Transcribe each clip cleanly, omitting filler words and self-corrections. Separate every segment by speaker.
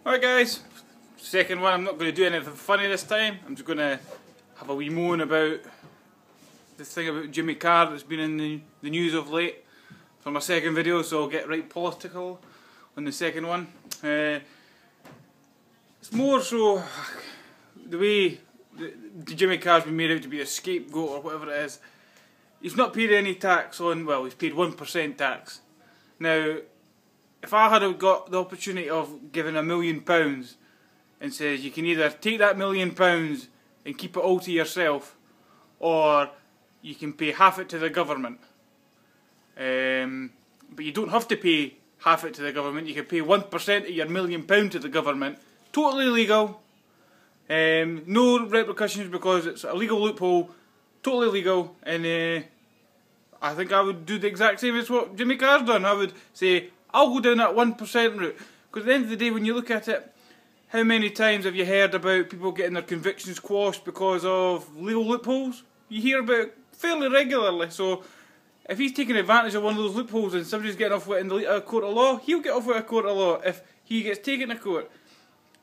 Speaker 1: Alright guys, second one. I'm not going to do anything funny this time. I'm just going to have a wee moan about this thing about Jimmy Carr that's been in the news of late for my second video, so I'll get right political on the second one. It's more so the way Jimmy Carr's been made out to be a scapegoat or whatever it is. He's not paid any tax on, well, he's paid 1% tax. Now, if I had got the opportunity of giving £1 million and says you can either take that £1 million and keep it all to yourself, or you can pay half it to the government. But you don't have to pay half it to the government. You can pay 1% of your £1 million to the government. Totally legal. No repercussions because it's a legal loophole. Totally legal. And I think I would do the exact same as what Jimmy Carr's done. I would say, I'll go down that 1% route. Because at the end of the day, when you look at it, how many times have you heard about people getting their convictions quashed because of legal loopholes? You hear about it fairly regularly. So if he's taking advantage of one of those loopholes and somebody's getting off with it in a court of law, he'll get off with a court of law if he gets taken to court.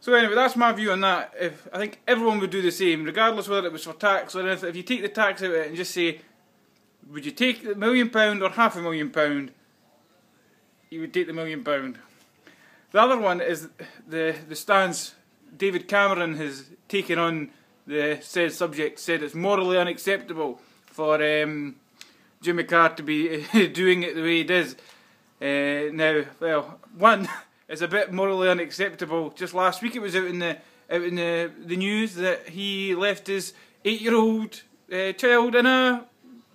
Speaker 1: So anyway, that's my view on that. I think everyone would do the same, regardless whether it was for tax or anything. If you take the tax out of it and just say, would you take the £1 million or half £1 million? You would take the £1 million. The other one is the stance David Cameron has taken on the said subject. Said it's morally unacceptable for Jimmy Carr to be doing it the way he does. Now, well, one, it's a bit morally unacceptable. Just last week it was out in the news that he left his 8-year-old child in a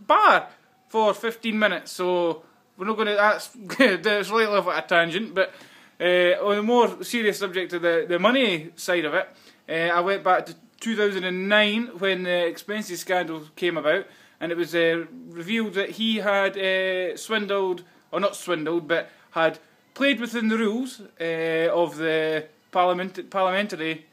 Speaker 1: bar for 15 minutes. So we're not going to. That's slightly off at a tangent, but on a more serious subject of the money side of it, I went back to 2009 when the expenses scandal came about, and it was revealed that he had swindled, or not swindled, but had played within the rules of the parliamentary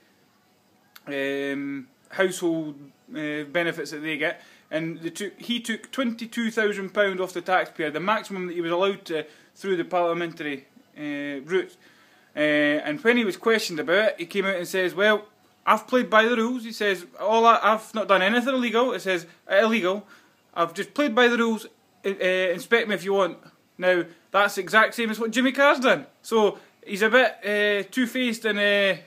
Speaker 1: household benefits that they get, and he took £22,000 off the taxpayer, the maximum that he was allowed to through the parliamentary route. And when he was questioned about it, he came out and says, "Well, I've played by the rules." He says, "I've not done anything illegal." It says illegal. "I've just played by the rules. Inspect me if you want." Now that's the exact same as what Jimmy Carr's done. So he's a bit two-faced and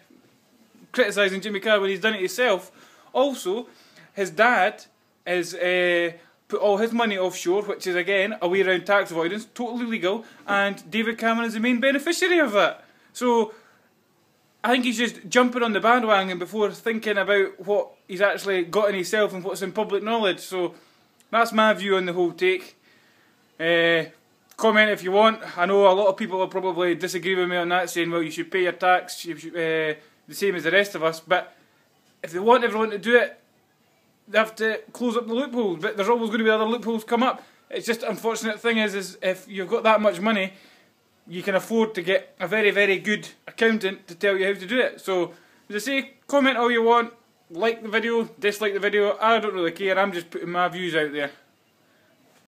Speaker 1: criticising Jimmy Carr when he's done it himself. Also, his dad has put all his money offshore, which is again a way around tax avoidance, totally legal, and David Cameron is the main beneficiary of that. So I think he's just jumping on the bandwagon before thinking about what he's actually got in himself and what's in public knowledge. So that's my view on the whole take. Comment if you want. I know a lot of people will probably disagree with me on that, saying, well, you should pay your tax the same as the rest of us, but if they want everyone to do it, they have to close up the loopholes. But there's always going to be other loopholes come up. It's just unfortunate thing is if you've got that much money, you can afford to get a very, very good accountant to tell you how to do it. So, as I say, comment all you want, like the video, dislike the video, I don't really care, I'm just putting my views out there.